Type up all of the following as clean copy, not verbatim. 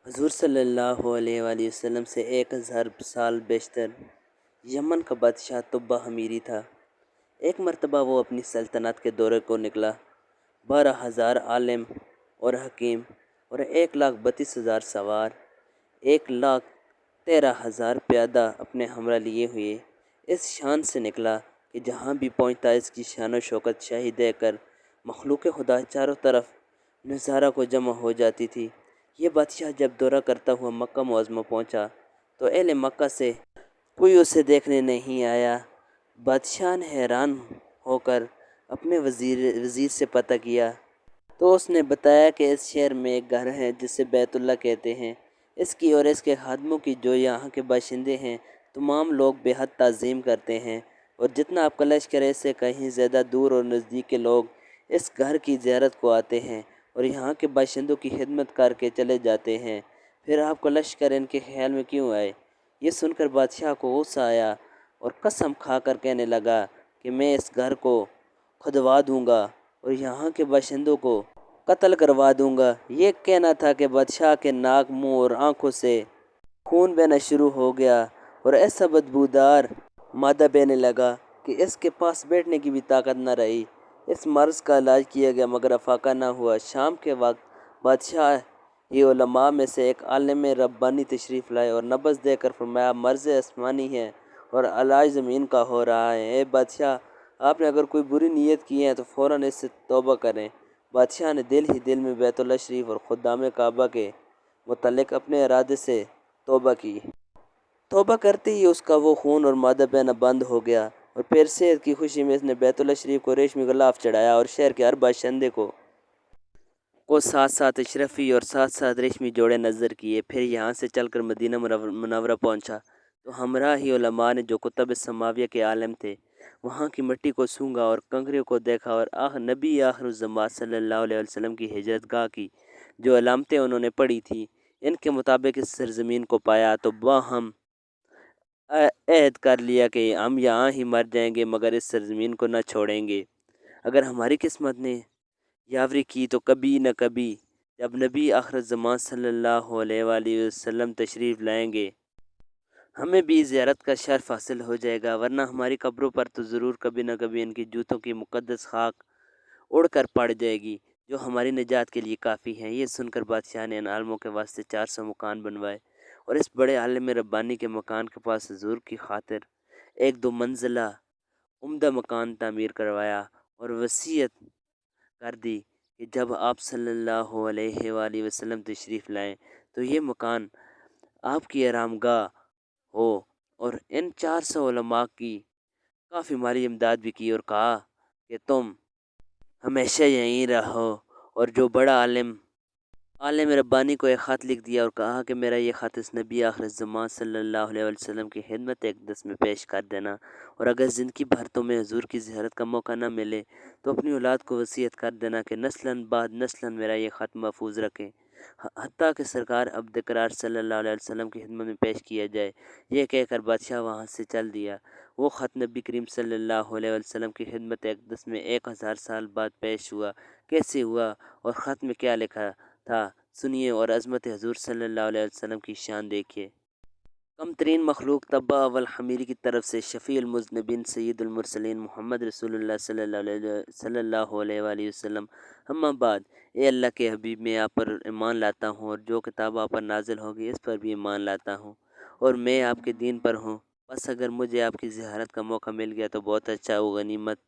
حضور صلی اللہ علیہ وآلہ وسلم سے 1000 سال بیشتر یمن کا بادشاہ طبہ حمیری تھا۔ ایک مرتبہ وہ اپنی سلطنت کے دورے کو نکلا۔ 12,000 عالم اور حکیم اور 1,32,000 سوار، 1,13,000 پیادہ اپنے ہمراہ لیے ہوئے اس شان سے نکلا کہ جہاں بھی پہنچتا اس کی شان و شوکت شاہی دے کر مخلوق خدا چاروں طرف نظارہ کو جمع ہو جاتی تھی۔ یہ بادشاہ جب دورہ کرتا ہوا مکہ معظمہ پہنچا تو اہل مکہ سے کوئی اسے دیکھنے نہیں آیا۔ بادشاہ نے حیران ہو کر اپنے وزیر سے پتہ کیا تو اس نے بتایا کہ اس شہر میں ایک گھر ہے جسے بیت اللہ کہتے ہیں۔ اس کی اور اس کے خادموں کی، جو یہاں کے باشندے ہیں، تمام لوگ بے حد تعظیم کرتے ہیں، اور جتنا آپ کا لشکر ہے اس سے کہیں زیادہ دور اور نزدیک کے لوگ اس گھر کی زیارت کو آتے ہیں اور یہاں کے باشندوں کی خدمت کر کے چلے جاتے ہیں۔ پھر آپ کا لشکر ان کے خیال میں کیوں آئے؟ یہ سن کر بادشاہ کو غصہ آیا اور قسم کھا کر کہنے لگا کہ میں اس گھر کو کھودوا دوں گا اور یہاں کے باشندوں کو قتل کروا دوں گا۔ یہ کہنا تھا کہ بادشاہ کے ناک، منہ اور آنکھوں سے خون بہنا شروع ہو گیا اور ایسا بدبودار مادہ بہنے لگا کہ اس کے پاس بیٹھنے کی بھی طاقت نہ رہی۔ اس مرض کا علاج کیا گیا مگر افاقہ نہ ہوا۔ شام کے وقت بادشاہ علماء میں سے ایک عالم ربانی تشریف لائے اور نبض دے کر فرمایا، مرض آسمانی ہے اور علاج زمین کا ہو رہا ہے۔ اے بادشاہ، آپ نے اگر کوئی بری نیت کی ہے تو فوراً اس سے توبہ کریں۔ بادشاہ نے دل ہی دل میں بیت اللہ شریف اور خدام کعبہ کے متعلق اپنے ارادے سے توبہ کی۔ توبہ کرتے ہی اس کا وہ خون اور مادہ بہنا بند ہو گیا، اور پھر صحت کی خوشی میں اس نے بیت اللہ شریف کو ریشمی غلاف چڑھایا اور شہر کے ہر باشندے کو ساتھ ساتھ اشرفی اور ساتھ ساتھ ریشمی جوڑے نظر کیے۔ پھر یہاں سے چل کر مدینہ منورہ پہنچا تو ہمراہ ہی علماء نے، جو کتب سماویہ کے عالم تھے، وہاں کی مٹی کو سونگھا اور کنکریوں کو دیکھا اور نبی آخر الزمان صلی اللہ علیہ وسلم کی ہجرت گاہ کی جو علامتیں انہوں نے پڑھی تھیں، ان کے مطابق اس سرزمین کو پایا تو باہم عہد کر لیا کہ ہم یہاں ہی مر جائیں گے مگر اس سرزمین کو نہ چھوڑیں گے۔ اگر ہماری قسمت نے یاوری کی تو کبھی نہ کبھی جب نبی آخر الزمان صلی اللہ علیہ وآلہ وسلم تشریف لائیں گے ہمیں بھی زیارت کا شرف حاصل ہو جائے گا، ورنہ ہماری قبروں پر تو ضرور کبھی نہ کبھی ان کی جوتوں کی مقدس خاک اڑ کر پڑ جائے گی جو ہماری نجات کے لیے کافی ہیں۔ یہ سن کر بادشاہ نے ان عالموں کے واسطے 400 مکان بنوائے اور اس بڑے عالم ربانی کے مکان کے پاس حضور کی خاطر ایک 2 منزلہ عمدہ مکان تعمیر کروایا اور وصیت کر دی کہ جب آپ صلی اللہ علیہ وآلہ وسلم تشریف لائیں تو یہ مکان آپ کی آرام گاہ ہو، اور ان 400 علماء کی کافی مالی امداد بھی کی اور کہا کہ تم ہمیشہ یہیں رہو۔ اور جو بڑا عالم ربانی کو ایک خط لکھ دیا اور کہا کہ میرا یہ خط اس نبی آخر الزمان صلی اللہ علیہ وسلم کی خدمت اقدس میں پیش کر دینا، اور اگر زندگی بھر تمہیں حضور کی زیارت کا موقع نہ ملے تو اپنی اولاد کو وصیت کر دینا کہ نسلاً بعد نسلاً میرا یہ خط محفوظ رکھیں، حتیٰ کہ سرکار عبد قرار صلی اللہ علیہ وسلم کی خدمت میں پیش کیا جائے۔ یہ کہہ کر بادشاہ وہاں سے چل دیا۔ وہ خط نبی کریم صلی اللہ علیہ وسلم کی خدمت اقدس میں 1000 سال بعد پیش ہوا۔ کیسے ہوا اور خط میں کیا لکھا تھا سنیے اور عظمت حضور صلی اللہ علیہ وسلم کی شان دیکھیے۔ کم ترین مخلوق طبہ اول حمیری کی طرف سے شفیع المذنبین سید المرسلین محمد رسول اللہ صلی اللہ علیہ وآلہ وسلم، اما بعد، اے اللہ کے حبیب، میں آپ پر ایمان لاتا ہوں اور جو کتاب آپ پر نازل ہوگی اس پر بھی ایمان لاتا ہوں، اور میں آپ کے دین پر ہوں۔ بس اگر مجھے آپ کی زیارت کا موقع مل گیا تو بہت اچھا و غنیمت،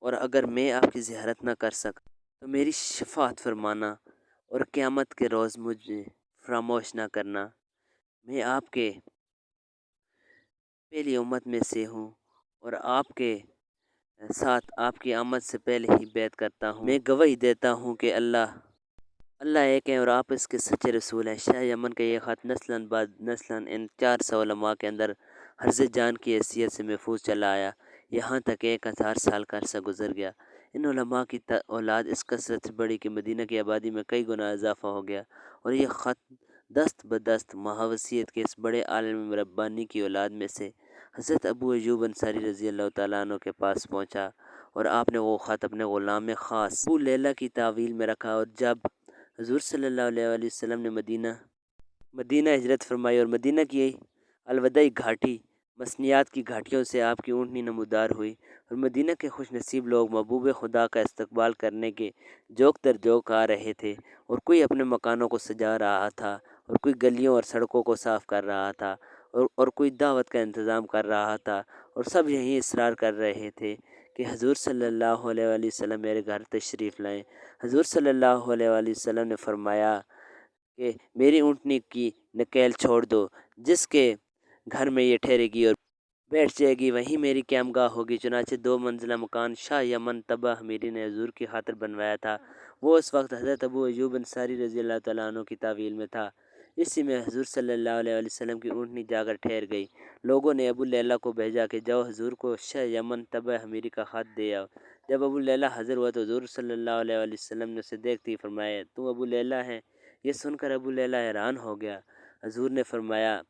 اور اگر میں آپ کی زیارت نہ کر سکا تو میری شفاعت فرمانا اور قیامت کے روز مجھے فراموش نہ کرنا۔ میں آپ کے پہلی امت میں سے ہوں اور آپ کے ساتھ آپ کی آمد سے پہلے ہی بیعت کرتا ہوں۔ میں گواہی دیتا ہوں کہ اللہ ایک ہے اور آپ اس کے سچے رسول ہیں۔ شاہ یمن کا یہ خط نسلاً بعد نسلاً ان 400 علماء کے اندر حرز جان کی حیثیت سے محفوظ چلا آیا، یہاں تک 1000 سال کا عرصہ گزر گیا۔ ان علماء کی اولاد اس کثرت سے بڑھی کہ مدینہ کی آبادی میں کئی گنا اضافہ ہو گیا، اور یہ خط دست بدست وصیت کے اس بڑے عالم ربانی کی اولاد میں سے حضرت ابو ایوب انصاری رضی اللہ تعالیٰ عنہ کے پاس پہنچا، اور آپ نے وہ خط اپنے غلام خاص ابو لیلہ کی تعویل میں رکھا، اور جب حضور صلی اللہ علیہ وآلہ وسلم نے مدینہ ہجرت فرمائی اور مدینہ کی الوداعی گھاٹی مسنیات کی گھاٹیوں سے آپ کی اونٹنی نمودار ہوئی، اور مدینہ کے خوش نصیب لوگ محبوب خدا کا استقبال کرنے کے جوک در جوک آ رہے تھے، اور کوئی اپنے مکانوں کو سجا رہا تھا، اور کوئی گلیوں اور سڑکوں کو صاف کر رہا تھا، اور کوئی دعوت کا انتظام کر رہا تھا، اور سب یہی اصرار کر رہے تھے کہ حضور صلی اللہ علیہ وآلہ وسلم میرے گھر تشریف لائیں۔ حضور صلی اللہ علیہ وآلہ وسلم نے فرمایا کہ میری اونٹنی کی نکیل چھوڑ دو، جس کے گھر میں یہ ٹھہرے گی اور بیٹھ جائے گی وہیں میری قیام گاہ ہوگی۔ چنانچہ 2 منزلہ مکان شاہ یمن طبع حمیری نے حضور کی خاطر بنوایا تھا، وہ اس وقت حضرت ابو ایوب انصاری رضی اللہ تعالیٰ عنہ کی تعویل میں تھا۔ اسی میں حضور صلی اللہ علیہ وآلہ وسلم کی اونٹنی جا کر ٹھہر گئی۔ لوگوں نے ابو لیلہ کو بھیجا کہ جاؤ حضور کو شاہ یمن طبع حمیری کا خط دے آؤ۔ جب ابو لیلہ حاضر ہوا تو حضور صلی اللہ علیہ وآلہ وسلم نے اسے دیکھتے ہی فرمایا، تم ابو لیلہ ہے؟ یہ سن کر ابو لیلہ حیران ہو گیا۔ حضور نے فرمایا،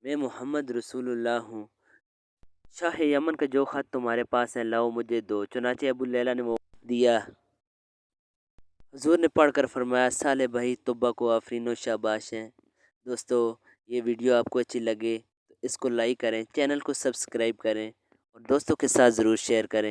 میں محمد رسول اللہ ہوں، شاہ یمن کا جو خط تمہارے پاس ہے لاؤ مجھے دو۔ چنانچہ ابو لیلہ نے وہ دیا۔ حضور نے پڑھ کر فرمایا، صالح بھائی طبع کو آفرین و شاباش ہیں۔ دوستو، یہ ویڈیو آپ کو اچھی لگے تو اس کو لائک کریں، چینل کو سبسکرائب کریں اور دوستوں کے ساتھ ضرور شیئر کریں۔